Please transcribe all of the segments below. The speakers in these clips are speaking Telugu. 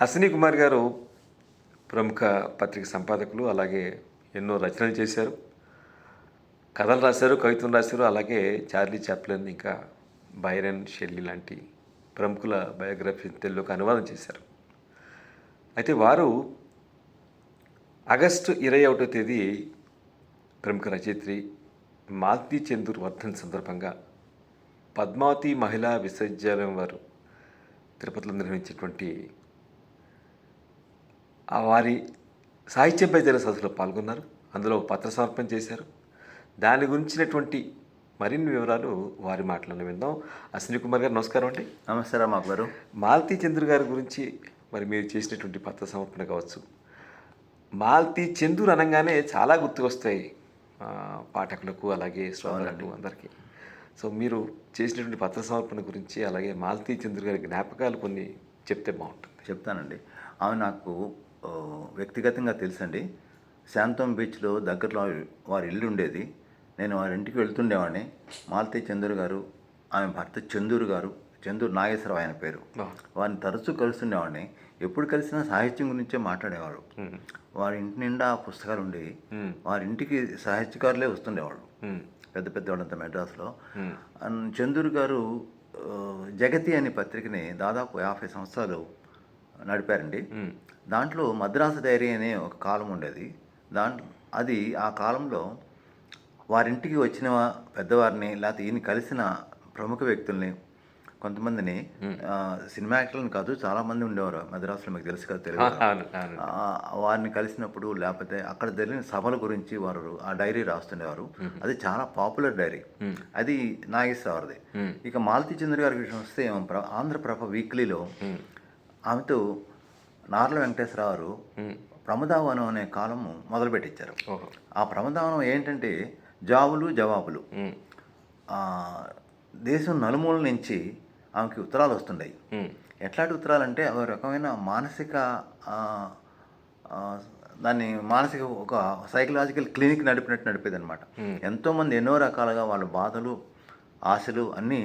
అశ్విని కుమార్ గారు ప్రముఖ పత్రిక సంపాదకులు. అలాగే ఎన్నో రచనలు చేశారు, కథలు రాశారు, కవితలు రాశారు. అలాగే చార్లీ చాప్లిన్, ఇంకా బైరన్ షెల్లీ లాంటి ప్రముఖుల బయోగ్రఫీ తెలుగులోకి అనువాదం చేశారు. అయితే వారు ఆగస్టు 21వ తేదీ ప్రముఖ రచయిత్రి మాలతీ చందూర్ వర్ధన్ సందర్భంగా పద్మావతి మహిళా విశ్వవిద్యాలయం వారు తిరుపతిలో నిర్వహించినటువంటి వారి సాహిత్యంపై జరిగిన సదస్సులో పాల్గొన్నారు. అందులో పత్ర సమర్పణ చేశారు. దాని గురించినటువంటి మరిన్ని వివరాలు వారి మాటలను విందాం. అశ్విని కుమార్ గారు నమస్కారం అండి. నమస్కారం మాకు గారు. మాలతీ చందూర్ గారి గురించి మరి మీరు చేసినటువంటి పత్ర సమర్పణ కావచ్చు. మాలతీ చందూర్ అనగానే చాలా గుర్తుకొస్తాయి పాఠకులకు, అలాగే శ్రోతలకు అందరికీ. సో మీరు చేసినటువంటి పత్ర సమర్పణ గురించి, అలాగే మాలతీ చందూర్ గారి జ్ఞాపకాలు కొన్ని చెప్తే బాగుంటుంది. చెప్తానండి. ఆమె నాకు వ్యక్తిగతంగా తెలుసండి. శాంతం బీచ్లో దగ్గరలో వారి ఇల్లు ఉండేది. నేను వారి ఇంటికి వెళ్తుండేవాడిని. మాలతీ చందూర్ గారు, ఆమె భర్త చందూర్ గారు, చందూర్ నాగేశ్వరరావు ఆయన పేరు. వారిని తరచూ కలుస్తుండేవాడిని. ఎప్పుడు కలిసినా సాహిత్యం గురించే మాట్లాడేవారు. వారి ఇంటి నిండా పుస్తకాలు ఉండేవి. వారి ఇంటికి సాహిత్యకారులే వస్తుండేవాళ్ళు, పెద్ద పెద్ద వాళ్ళంతా మెడ్రాస్లో. చందూర్ గారు జగతి అనే పత్రికని దాదాపు 50 సంవత్సరాలు నడిపారండి. దాంట్లో మద్రాసు డైరీ అనే ఒక కాలం ఉండేది. ఆ కాలంలో వారింటికి వచ్చిన పెద్దవారిని, లేకపోతే ఈయన కలిసిన ప్రముఖ వ్యక్తుల్ని, కొంతమందిని, సినిమా యాక్టర్లను కాదు, చాలామంది ఉండేవారు మద్రాసులో, మీకు తెలుసు కదా, తెలుగు. వారిని కలిసినప్పుడు, లేకపోతే అక్కడ జరిగిన సభల గురించి వారు ఆ డైరీ రాస్తుండేవారు. అది చాలా పాపులర్ డైరీ. అది నాగేశ్వరరావుది. ఇక మాలతీ చంద్ర గారి విషయం వస్తే, ఆంధ్రప్రభ వీక్లీలో ఆమెతో నార్ల వెంకటేశ్వరరావు ప్రమదావనం అనే కాలము మొదలుపెట్టించారు. ఆ ప్రమదావనం ఏంటంటే జాబులు జవాబులు. దేశం నలుమూల నుంచి ఆమెకి ఉత్తరాలు వస్తుంటాయి. ఎట్లాంటి ఉత్తరాలు అంటే, ఒక రకమైన మానసిక మానసిక ఒక సైకలాజికల్ క్లినిక్ నడిపేది అనమాట. ఎంతోమంది ఎన్నో రకాలుగా వాళ్ళ బాధలు, ఆశలు అన్నీ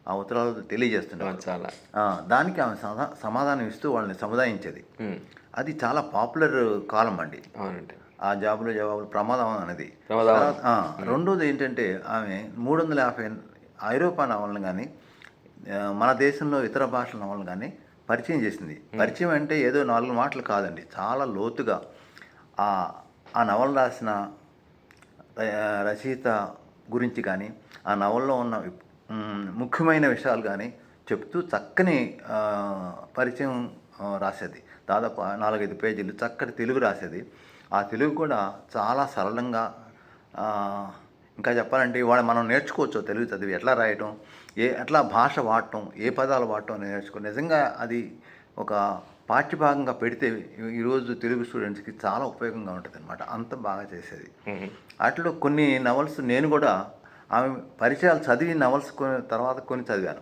ఆ ఉత్తరాలు తెలియజేస్తున్నారు. చాలా దానికి ఆమె సమాధానం ఇస్తూ వాళ్ళని సముదాయించేది. అది చాలా పాపులర్ కాలం అండి. అవునండి. ఆ జాబులు జవాబులు ప్రమాదం అనేది. రెండోది ఏంటంటే, ఆమె 350 ఐరోపా నవలను కానీ, మన దేశంలో ఇతర భాషల నవలను కానీ పరిచయం చేసింది. పరిచయం అంటే ఏదో 4 మాటలు కాదండి, చాలా లోతుగా ఆ నవలు రాసిన రచయిత గురించి కానీ, ఆ నవల్లో ఉన్న ముఖ్యమైన విషయాలు కానీ చెప్తూ చక్కని పరిచయం రాసేది. దాదాపు 4-5 పేజీలు చక్కటి తెలుగు రాసేది. ఆ తెలుగు కూడా చాలా సరళంగా, ఇంకా చెప్పాలంటే ఇవాళ మనం నేర్చుకోవచ్చు తెలుగు చదివి ఎట్లా రాయటం, ఎట్లా భాష వాడటం, ఏ పదాలు వాడటం అని నేర్చుకో. నిజంగా అది ఒక పాఠ్యభాగంగా పెడితే ఈరోజు తెలుగు స్టూడెంట్స్కి చాలా ఉపయోగంగా ఉంటుంది అనమాట. అంత బాగా చేసేది. వాటిలో కొన్ని నవల్స్ నేను కూడా ఆమె పరిచయాలు చదివి నవల్స్ తర్వాత కొన్ని చదివాను.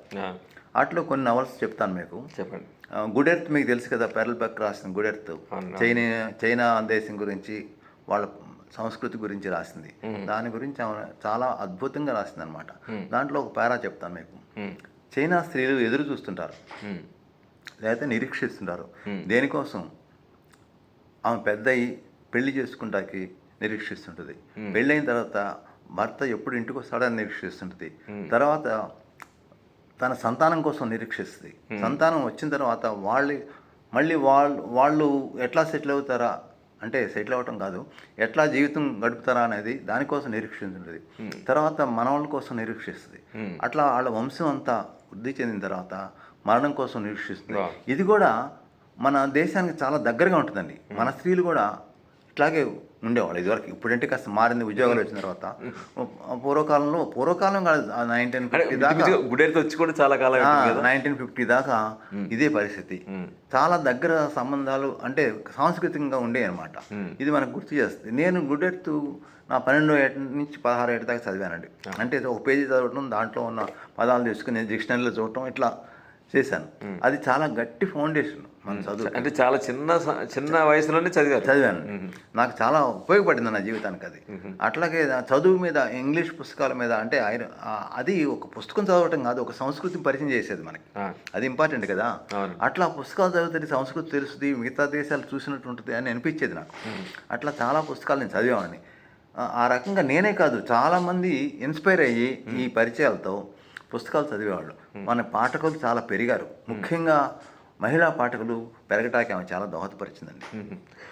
వాటిలో కొన్ని నవల్స్ చెప్తాను మీకు. చెప్పండి. గుడ్ ఎర్త్ మీకు తెలుసు కదా, పెరల్ బెక్ రాసిన గుడ్ ఎర్త్ చైనా దేశం గురించి, వాళ్ళ సంస్కృతి గురించి రాసింది. దాని గురించి ఆమె చాలా అద్భుతంగా రాసింది అనమాట. దాంట్లో ఒక పారా చెప్తాను మీకు. చైనా స్త్రీలు ఎదురు చూస్తుంటారు, లేకపోతే నిరీక్షిస్తుంటారు. దేనికోసం? ఆమె పెద్దయి పెళ్లి చేసుకుంటాకి నిరీక్షిస్తుంటుంది. పెళ్ళైన తర్వాత భర్త ఎప్పుడు ఇంటికి వస్తాడని నిరీక్షిస్తుంటుంది. తర్వాత తన సంతానం కోసం నిరీక్షిస్తుంది. సంతానం వచ్చిన తర్వాత మళ్ళీ వాళ్ళు ఎట్లా సెటిల్ అవుతారా, అంటే సెటిల్ అవ్వటం కాదు, ఎట్లా జీవితం గడుపుతారా అనేది దానికోసం నిరీక్షిస్తుంటుంది. తర్వాత మనవాళ్ళ కోసం నిరీక్షిస్తుంది. అట్లా వాళ్ళ వంశం అంతా వృద్ధి చెందిన తర్వాత మరణం కోసం నిరీక్షిస్తుంది. ఇది కూడా మన దేశానికి చాలా దగ్గరగా ఉంటుందండి. మన స్త్రీలు కూడా ఇట్లాగే ఉండేవాళ్ళు ఇదివరకు. ఇప్పుడంటే కాస్త మారింది, ఉద్యోగాలు వచ్చిన తర్వాత. పూర్వకాలం కాదు, 1950 దాకా, వచ్చి కూడా చాలా కాలం, 1950 దాకా ఇదే పరిస్థితి. చాలా దగ్గర సంబంధాలు అంటే సాంస్కృతికంగా ఉండేవి అనమాట. ఇది మనకు గుర్తు చేస్తుంది. నేను గుడ్ ఎర్త్ నా 12వ ఏట నుంచి 16వ ఏట దాకా చదివానండి. అంటే ఒక పేజీ చదవటం, దాంట్లో ఉన్న పదాలు తీసుకుని డిక్షనరీలో చూడటం, ఇట్లా చేశాను. అది చాలా గట్టి ఫౌండేషన్. మన చదువు అంటే చాలా చిన్న వయసులోనే చదివారు. చదివాను. నాకు చాలా ఉపయోగపడింది నా జీవితానికి అది. అట్లాగే నా చదువు మీద ఇంగ్లీష్ పుస్తకాల మీద అంటే అది ఒక పుస్తకం చదవటం కాదు, ఒక సంస్కృతిని పరిచయం చేసేది మనకి. అది ఇంపార్టెంట్ కదా. అట్లా పుస్తకాలు చదివితే సంస్కృతి తెలుస్తుంది, మిగతా దేశాలు చూసినట్టు ఉంటుంది అని అనిపించేది నాకు. అట్లా చాలా పుస్తకాలు నేను చదివామని. ఆ రకంగా నేనే కాదు, చాలామంది ఇన్స్పైర్ అయ్యి ఈ పరిచయాలతో పుస్తకాలు చదివేవాళ్ళు. మన పాఠకులు చాలా పెరిగారు. ముఖ్యంగా మహిళా పాఠకులు పెరగటానికి ఆమె చాలా దోహదపరిచిందండి.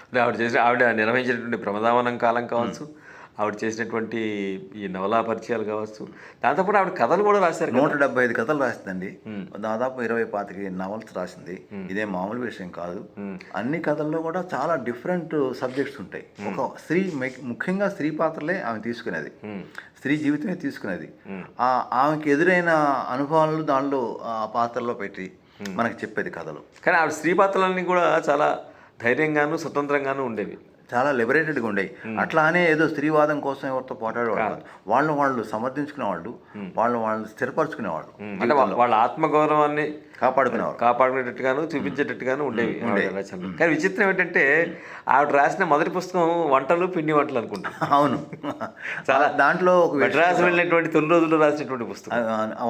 అంటే ఆవిడ నిర్వహించినటువంటి ప్రమదావనం కాలం కావచ్చు, ఆవిడ చేసినటువంటి ఈ నవలా పరిచయాలు కావచ్చు, దాంతోపాటు ఆవిడ కథలు కూడా రాశారు. 175 కథలు రాసిందండి. దాదాపు 25 నవల్స్ రాసింది. ఇదే మామూలు విషయం కాదు. అన్ని కథల్లో కూడా చాలా డిఫరెంట్ సబ్జెక్ట్స్ ఉంటాయి. ఒక స్త్రీ, ముఖ్యంగా స్త్రీ పాత్రలే ఆమె తీసుకునేది, స్త్రీ జీవితమే తీసుకునేది. ఆమెకి ఎదురైన అనుభవాలను దానిలో ఆ పాత్రలో పెట్టి మనకు చెప్పేది కథలు. కానీ ఆవిడ స్త్రీ పాత్రలన్నీ కూడా చాలా ధైర్యంగాను స్వతంత్రంగాను ఉండేవి, చాలా లిబరేటెడ్గా ఉండేవి. అట్లా అనే ఏదో స్త్రీవాదం కోసం ఎవరితో పోరాడేవాళ్ళు, వాళ్ళు సమర్థించుకునేవాళ్ళు, వాళ్ళు స్థిరపరచుకునేవాళ్ళు, అంటే వాళ్ళ ఆత్మగౌరవాన్ని కాపాడుకునేటట్టుగాను చూపించేటట్టుగాను ఉండేవి రచనలు. కానీ విచిత్రం ఏంటంటే ఆవిడ రాసిన మొదటి పుస్తకం వంటలు, పిండి వంటలు అనుకుంటా. అవును, చాలా దాంట్లో ఒక మెడ్రాస్ వెళ్ళినటువంటి 9 రోజుల్లో రాసినటువంటి పుస్తకం.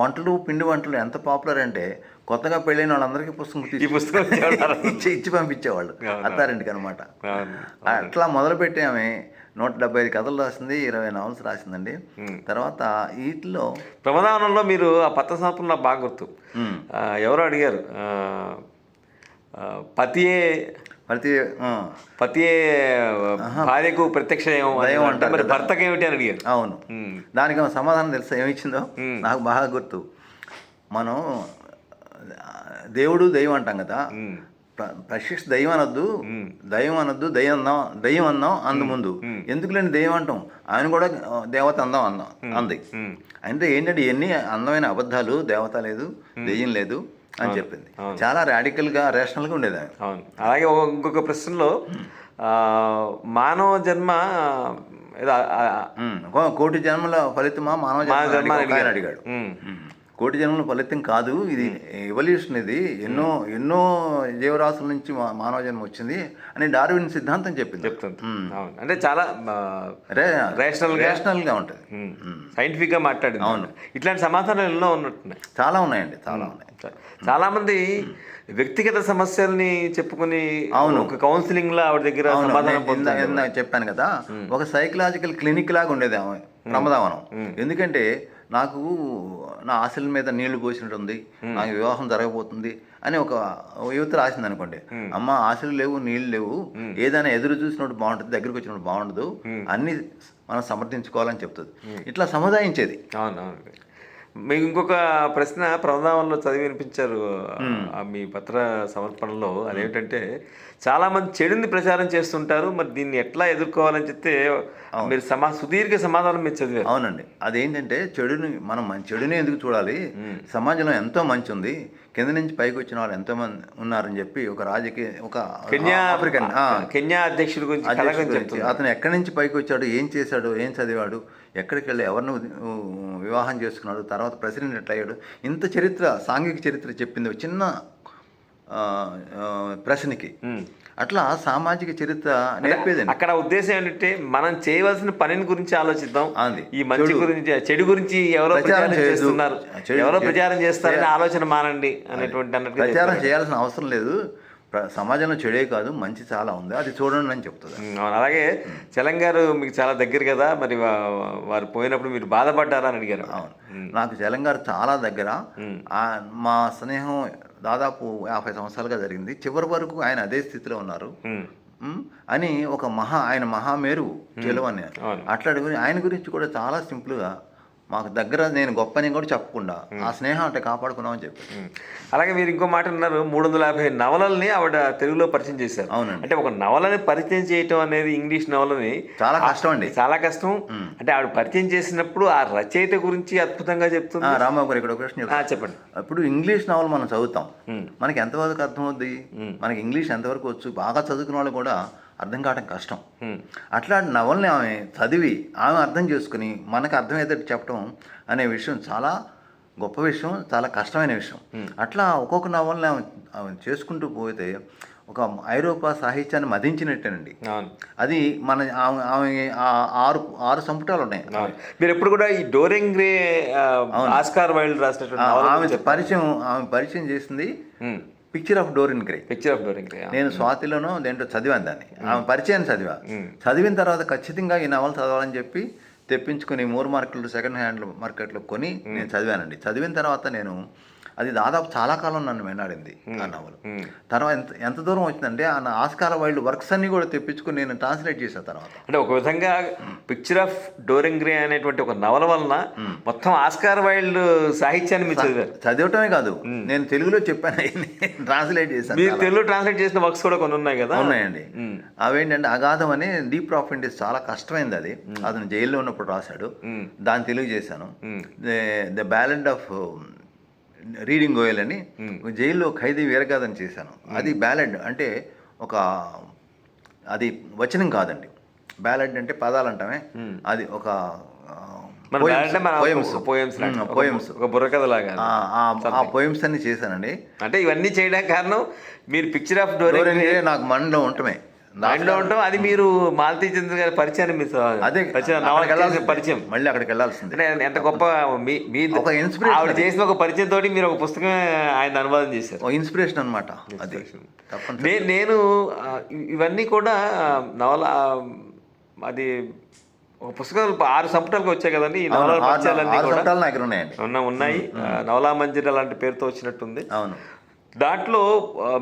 వంటలు, పిండి వంటలు ఎంత పాపులర్ అంటే కొత్తగా పెళ్ళైన వాళ్ళందరికీ పుస్తకం ఇచ్చి పంపించేవాళ్ళు అత్తారింటికి అనమాట. అట్లా మొదలుపెట్టి ఆమె 175 కథలు రాసింది, 20 నవల్స్ రాసిందండి. తర్వాత వీటిలో ప్రమదావనంలో మీరు ఆ పత్ర సంపూర్ణ నాకు బాగా గుర్తు. ఎవరో అడిగారు, పతియే భార్యకు ప్రత్యక్ష దైవం అంటారు, మరి భర్తకి ఏమిటి అని అడిగారు. అవును, దానికి సమాధానం తెలుసా ఏమిచ్చిందో? నాకు బాగా గుర్తు. మనం దేవుడు దైవం అంటాం కదా, ప్రశిక్ష దైవం అనొద్దు, దయ్యం అన్నాం అందు ముందు. ఎందుకు లేని దైవం అంటాం, ఆయన కూడా దేవత అంది. అంటే ఏంటంటే ఎన్ని అందమైన అబద్ధాలు, దేవత లేదు, దెయ్యం లేదు అని చెప్పింది. చాలా రాడికల్గా, రేషనల్గా ఉండేది ఆయన. అవును. అలాగే ఇంకొక ప్రశ్నలో మానవ జన్మ కోటి జన్మల ఫలితమా మానవ జన్మ అడిగాడు. కోటి జన్మల ఫలితం కాదు ఇది, ఎవల్యూషన్. ఇది ఎన్నో జీవరాశుల నుంచి మానవ జన్మ వచ్చింది అని డార్విన్ సిద్ధాంతం చెప్తుంది. అంటే చాలా రేషనల్గా ఉంటుంది, సైంటిఫిక్గా మాట్లాడింది. అవును, ఇట్లాంటి సమాధానాలు ఎన్నో ఉన్నట్టున్నాయి, చాలా ఉన్నాయండి, చాలా ఉన్నాయి. చాలా మంది వ్యక్తిగత సమస్యల్ని చెప్పుకుని ఒక కౌన్సిలింగ్ లో ఆవిడ దగ్గర సమాధానం చెప్పాను కదా, ఒక సైకలాజికల్ క్లినిక్ లాగా ఉండేది ఆమె ప్రమదావనం. ఎందుకంటే నాకు నా ఆశల మీద నీళ్లు పోసినట్టు ఉంది, నాకు వివాహం జరగబోతుంది అని ఒక యువత రాసింది అనుకోండి. అమ్మ, ఆశలు లేవు, నీళ్ళు లేవు, ఏదైనా ఎదురు చూసినప్పుడు బాగుంటుంది, దగ్గరికి వచ్చినప్పుడు బాగుండదు, అన్ని మనం సమర్థించుకోవాలని చెప్తుంది. ఇట్లా సముదాయించేది. అవునవును. మీకు ఇంకొక ప్రశ్న ప్రమదావనంలో చదివి వినిపించారు మీ పత్ర సమర్పణలో. అదేమిటంటే చాలామంది చెడుని ప్రచారం చేస్తుంటారు, మరి దీన్ని ఎట్లా ఎదుర్కోవాలని చెప్తే మీరు సుదీర్ఘ సమాధానం మీరు చదివారు. అవునండి, అదేంటంటే మనం చెడుని ఎందుకు చూడాలి, సమాజంలో ఎంతో మంచి ఉంది, కింద నుంచి పైకి వచ్చిన వాళ్ళు ఎంతో మంది ఉన్నారని చెప్పి ఒక కెన్యా అధ్యక్షుడి గురించి అతను ఎక్కడి నుంచి పైకి వచ్చాడు, ఏం చేశాడు, ఏం చదివాడు, ఎక్కడికి వెళ్ళి ఎవరిని వివాహం చేసుకున్నాడు, తర్వాత ప్రెసిడెంట్ ఎట్లా అయ్యాడు, ఇంత సాంఘిక చరిత్ర చెప్పింది చిన్న ప్రశ్నకి. అట్లా సామాజిక చరిత్ర నేర్పేది. అక్కడ ఉద్దేశం ఏంటంటే మనం చేయవలసిన పనిని గురించి ఆలోచిద్దాం, ఈ మంచి గురించి, చెడు గురించి ఎవరో ప్రచారం చేస్తున్నారు, ఎవరో ప్రచారం చేస్తారని ఆలోచన మానండి అనేటువంటి ప్రచారం చేయాల్సిన అవసరం లేదు. సమాజంలో చెడే కాదు, మంచి చాలా ఉంది, అది చూడండి అని చెప్తుంది. అలాగే చలంగారు మీకు చాలా దగ్గర కదా, మరి వారు పోయినప్పుడు మీరు బాధపడ్డారా అని అడిగారు. అవును, నాకు చలంగారు చాలా దగ్గర. మా స్నేహం దాదాపు 50 సంవత్సరాలుగా జరిగింది. చివరి వరకు ఆయన అదే స్థితిలో ఉన్నారు అని ఆయన మహామేరు చెలువని అట్లాంటి ఆయన గురించి కూడా చాలా సింపుల్గా మాకు దగ్గర, నేను గొప్పని కూడా చెప్పకుండా ఆ స్నేహం అంటే కాపాడుకున్నామని చెప్పి. అలాగే మీరు ఇంకో మాట ఉన్నారు, 350 నవలల్ని ఆవిడ తెలుగులో పరిచయం చేశారు. అవునండి, అంటే ఒక నవలని పరిచయం చేయటం అనేది, ఇంగ్లీష్ నవలని చాలా కష్టం అండి, చాలా కష్టం. అంటే ఆవిడ పరిచయం చేసినప్పుడు ఆ రచయిత గురించి అద్భుతంగా చెప్తుంది. రామబాబు గారు ఇక్కడ ఒక ప్రశ్న చెప్పండి. ఇప్పుడు ఇంగ్లీష్ నవల్ మనం చదువుతాం, మనకి ఎంతవరకు అర్థమవుద్ది, మనకి ఇంగ్లీష్ ఎంతవరకు వచ్చు, బాగా చదువుకున్న వాళ్ళు కూడా అర్థం కావడం కష్టం. అట్లాంటి నవల్ని ఆమె చదివి ఆమె అర్థం చేసుకుని మనకు అర్థమయ్యేటట్టు చెప్పడం అనే విషయం చాలా గొప్ప విషయం, చాలా కష్టమైన విషయం. అట్లా ఒక్కొక్క నవలని ఆమె చేసుకుంటూ పోతే ఒక ఐరోపా సాహిత్యాన్ని మదించినట్టేనండి. అవును. అది మన ఆమె ఆరు ఆరు సంపుటాలు ఉన్నాయి. అవును. మీరు ఎప్పుడు కూడా ఈ డోరెన్ గ్రే ఆస్కార్ వైల్డ్ రాసినటువంటి ఆమె పరిచయం చేసింది picture of Dorian Gray. Picture of Dorian Gray నేను స్వాతిలోనో దేంట్లో చదివాను దాన్ని. ఆమె పరిచయాన్ని చదివిన తర్వాత ఖచ్చితంగా ఈ నవల చదవాలని చెప్పి తెప్పించుకుని 3 మార్కులు సెకండ్ హ్యాండ్ మార్కెట్లో కొని నేను చదివానండి. చదివిన తర్వాత నేను అది దాదాపు చాలా కాలం నన్ను వెన్నాడింది ఆ నవల. తర్వాత ఎంత దూరం వచ్చిందంటే ఆ ఆస్కార్ వైల్డ్ వర్క్స్ అన్ని కూడా తెప్పించుకుని నేను ట్రాన్స్లేట్ చేసిన తర్వాత. అంటే ఒక విధంగా పిక్చర్ ఆఫ్ డోరెన్ గ్రే అనేటువంటి ఒక నవల వలన మొత్తం ఆస్కార్ వైల్డ్ సాహిత్యాన్ని మీరు చదివటమే కాదు, నేను తెలుగులో చెప్పాను, ట్రాన్స్లేట్ చేశాను. మీరు తెలుగు ట్రాన్స్లేట్ చేసిన వర్క్స్ కూడా కొన్ని ఉన్నాయి కదా? ఉన్నాయండి. అవేంటంటే అగాధం అని డీప్ ప్రాఫిట్ చాలా కష్టమైంది అది. అతను జైల్లో ఉన్నప్పుడు రాశాడు, దాన్ని తెలుగు చేశాను. ద బ్యాలెండ్ ఆఫ్ రీడింగ్ గోయల్ అని జైల్లో ఖైదీ వీరగాథని చేశాను. అది బ్యాలెడ్ అంటే అది వచనం కాదండి. బ్యాలెడ్ అంటే పదాలు అంటామే, అది ఒక పోయమ్స్, ఒక బుర్రకథలాగా ఆ పోయమ్స్ అన్ని చేశానండి. అంటే ఇవన్నీ చేయడానికి కారణం మీరు పిక్చర్ ఆఫ్ డోరెన్ గ్రే నాకు మనలో ఉండటమే, దాంట్లో ఉంటాం. అది మీరు మాలతీ చంద్ర గారి పరిచయాన్ని మీరు అదే పరిచయం మళ్ళీ అక్కడికి వెళ్ళాల్సింది. అంటే ఎంత గొప్ప మీ ఆవిడ చేసిన ఒక పరిచయం తోటి మీరు ఒక పుస్తకం ఆయన అనువాదం చేశారు. ఇన్స్పిరేషన్ అనమాట అది. నేను ఇవన్నీ కూడా నవల అది ఒక పుస్తకాలు 6 సంపుటాలకు వచ్చాయి కదండి ఈ నవల పరిచయాలన్నీ కూడా ఉన్నాయి. నవలా మంజిర లాంటి పేరుతో వచ్చినట్టుంది. అవును. దాంట్లో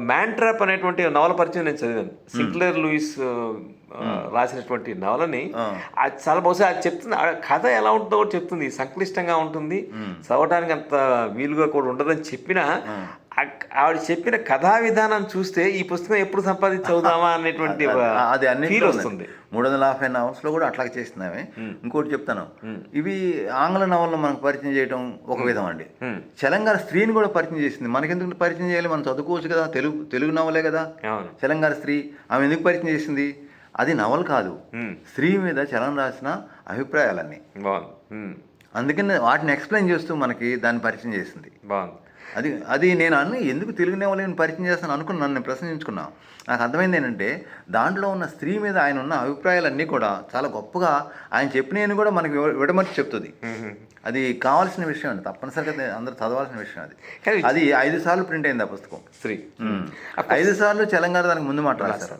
మ్యాన్ ట్రాప్ అనేటువంటి నవల పరిచయం నేను చదివాను. సింక్లేర్ లూయిస్ రాసినటువంటి నవలని చాలా బహుశా అది చెప్తుంది, కథ ఎలా ఉంటుందో కూడా చెప్తుంది. సంక్లిష్టంగా ఉంటుంది, చదవడానికి అంత వీలుగా కూడా ఉండదని చెప్పినా ఆవిడ చెప్పిన కథా విధానం చూస్తే ఈ పుస్తకం ఎప్పుడు సంపాదించి చదువుదామా అనేటువంటి అది అన్ని ఫీల్ వస్తుంది. 350 నవల్స్లో కూడా అట్లా చేస్తున్నామే. ఇంకోటి చెప్తాను, ఇవి ఆంగ్ల నవలను మనకు పరిచయం చేయడం ఒక విధం అండి. తెలంగాణ స్త్రీని కూడా పరిచయం చేసింది. మనకెందుకు పరిచయం చేయాలి, మనం చదువుకోవచ్చు కదా, తెలుగు నవలే కదా. తెలంగాణ స్త్రీ ఆమె ఎందుకు పరిచయం చేసింది, అది నవల కాదు, స్త్రీ మీద చలం రాసిన అభిప్రాయాలన్నీ. అందుకని వాటిని ఎక్స్ప్లెయిన్ చేస్తూ మనకి దాన్ని పరిచయం చేసింది. అది నేను ఎందుకు తెలుగు నవలని పరిచయం చేస్తాను అనుకుని నన్ను ప్రశ్నించుకున్నాను. నాకు అర్థమైంది ఏంటంటే దాంట్లో ఉన్న స్త్రీ మీద ఆయన ఉన్న అభిప్రాయాలన్నీ కూడా చాలా గొప్పగా ఆయన చెప్పినవి కూడా మనకి విడమర్చి చెప్తుంది. అది కావాల్సిన విషయం అండి, తప్పనిసరిగా అందరూ చదవాల్సిన విషయం. అది 5 సార్లు ప్రింట్ అయింది ఆ పుస్తకం. స్త్రీ 5 సార్లు తెలంగాణ దానికి ముందు మాట్లాడారు.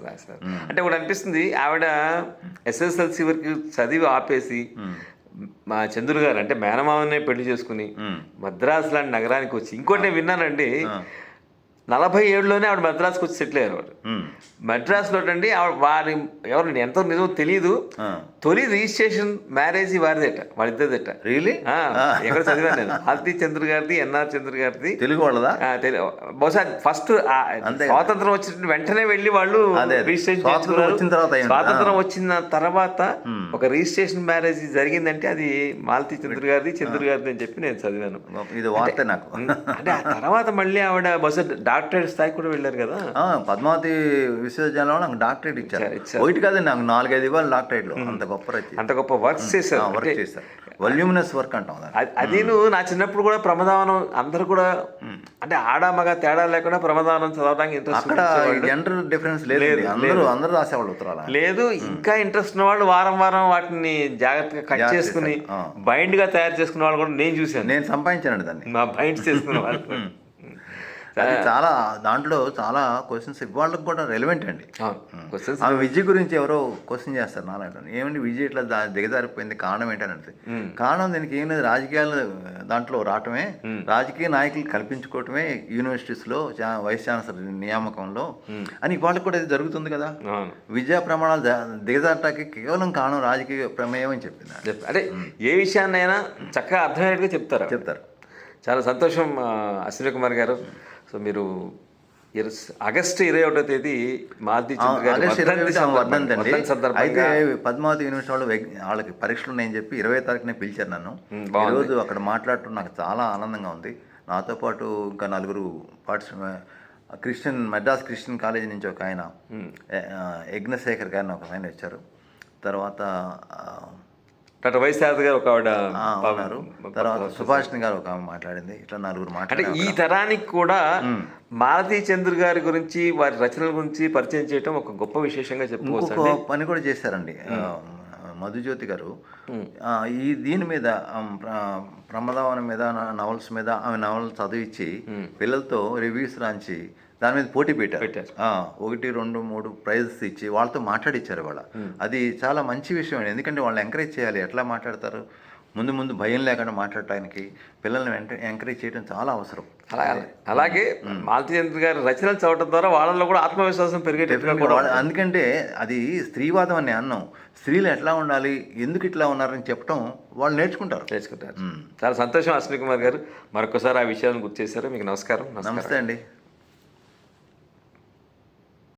అంటే ఒకటి అనిపిస్తుంది, ఆవిడ SSLC వరకు చదివి ఆపేసి మా చంద్రు గారు అంటే మేనమామనే పెళ్లి చేసుకుని మద్రాసు లాంటి నగరానికి వచ్చి, ఇంకోటి నేను విన్నానండి, 47లోనే ఆవిడ మద్రాసుకు వచ్చి సెటిల్ అయ్యారు. వాడు మద్రాసులో అండి వారి ఎవరు ఎంతో నిజం తెలియదు, తొలి రిజిస్ట్రేషన్ మ్యారేజ్ వారిదేట, వాళ్ళిద్దరిదేట. రియలీ? ఎక్కడ చదివాను నేను, మాలతీ చంద్ర గారిది, ఎన్ఆర్ చంద్ర గారిది. తెలుగు వాళ్ళదా? బహుశా ఫస్ట్ స్వాతంత్రం వచ్చిన వెంటనే వెళ్ళి వాళ్ళు రిజిస్ట్రేషన్ స్వాతంత్రం వచ్చిన తర్వాత ఒక రిజిస్ట్రేషన్ మ్యారేజ్ జరిగిందంటే అది మాలతీ చంద్ర గారిది, చంద్ర గారిది అని చెప్పి నేను చదివాను. ఇది వార్త నాకు. అంటే ఆ తర్వాత మళ్ళీ ఆవిడ బహుశా డాక్టరేట్ స్థాయి కూడా వెళ్ళారు కదా. పద్మావతి విశ్వవిద్యాలయంలో నాకు డాక్టరేట్ ఇచ్చారు. ఒకటి కాదు, నాకు 4-5 ఇవ్వాలి డాక్టరేట్లు. అంత గొప్ప వర్క్స్ చేశారు. వాల్యూమినస్ వర్క్ అంటాం. అది నా చిన్నప్పుడు కూడా ప్రమదావనం అందరూ కూడా అంటే ఆడ మగ తేడా లేకుండా ప్రమదావనం చదవడానికి ఇంట్రెస్ట్. జెండర్ డిఫరెన్స్ లేదు, అందరూ రాసేవాళ్ళు ఉత్తరాలు. లేదు, ఇంకా ఇంట్రెస్ట్ ఉన్న వాళ్ళు వారం వాటిని జాగ్రత్తగా కట్ చేసుకుని బైండ్ గా తయారు చేసుకునే వాళ్ళు కూడా నేను చూశాను. నేను సంపాదించానండి దాన్ని, మా బైండ్స్ చేసుకునే వాళ్ళు. చాలా దాంట్లో చాలా క్వశ్చన్స్ ఇవాళకి కూడా రెలవెంట్ అండి. ఆమె విద్య గురించి ఎవరో క్వశ్చన్ చేస్తారు నాలంటే, ఏమండి విద్య ఇట్లా దిగజారిపోయింది, కారణం ఏంటని అంటే, కారణం దీనికి ఏం లేదు, రాజకీయాలు దాంట్లో రావటమే, రాజకీయ నాయకులు కల్పించుకోవటమే యూనివర్సిటీస్లో వైస్ ఛాన్సలర్ నియామకంలో అని ఇవాళకి కూడా ఇది జరుగుతుంది కదా. విద్యా ప్రమాణాలు దిగజారటానికి కేవలం కారణం రాజకీయ ప్రమేయం అని చెప్పింది. అంటే ఏ విషయాన్నైనా చక్కగా అర్థమయ్యేట్టుగా చెప్తారు. చాలా సంతోషం అశ్విని కుమార్ గారు. సో మీరు ఆగస్టు 21వ తేదీ మాలతీ చంద్ర గారి అయితే పద్మావతి యూనివర్సిటీ వాళ్ళు వాళ్ళకి పరీక్షలు ఉన్నాయని చెప్పి 20వ తారీఖునే పిలిచారు నన్ను. ఈరోజు అక్కడ మాట్లాడటం నాకు చాలా ఆనందంగా ఉంది. నాతో పాటు ఇంకా 4 మద్రాస్ క్రిస్టియన్ కాలేజీ నుంచి ఒక ఆయన, యజ్ఞశేఖర్ గారిని ఒక ఆయన వచ్చారు. తర్వాత డాక్టర్ వై శారద గారు ఒక ఆవిడ ఉన్నారు. తర్వాత సుభాషిణి గారు ఒక ఆమె మాట్లాడింది. ఇట్లా నలుగురు అంటే మాట్లాడారు. ఈ తరానికి కూడా మాలతీ చంద్ర గారి గురించి వారి రచనల గురించి పరిచయం చేయడం ఒక గొప్ప విశేషంగా చెప్పుకోవచ్చు ఇంకొక అండి. పని కూడా చేశారండి. మధుజ్యోతి గారు ఈ దీని మీద ప్రమదావనం మీద నవల్స్ మీద ఆమె నవల్ చదివించి పిల్లలతో రివ్యూస్ రాంచి దాని మీద పోటీ పెట్టారు. 1, 2, 3 ప్రైజెస్ ఇచ్చి వాళ్ళతో మాట్లాడిచ్చారు వాళ్ళ. అది చాలా మంచి విషయం అండి. ఎందుకంటే వాళ్ళని ఎంకరేజ్ చేయాలి. ఎట్లా మాట్లాడతారు, ముందు భయం లేకుండా మాట్లాడటానికి పిల్లల్ని ఎంకరేజ్ చేయడం చాలా అవసరం. అలాగే మాలతీ చంద్ర గారి రచనలు చదవడం ద్వారా వాళ్ళలో కూడా ఆత్మవిశ్వాసం పెరిగేటట్టుగా కూడా అందుకంటే అది స్త్రీవాదం అని అన్నాం. స్త్రీలు ఎట్లా ఉండాలి, ఎందుకు ఇట్లా ఉన్నారని చెప్పడం వాళ్ళు నేర్చుకుంటారు. చాలా సంతోషం అశ్విని కుమార్ గారు, మరొకసారి ఆ విషయాలను గుర్తు చేశారు. మీకు నమస్కారం. నమస్తే అండి.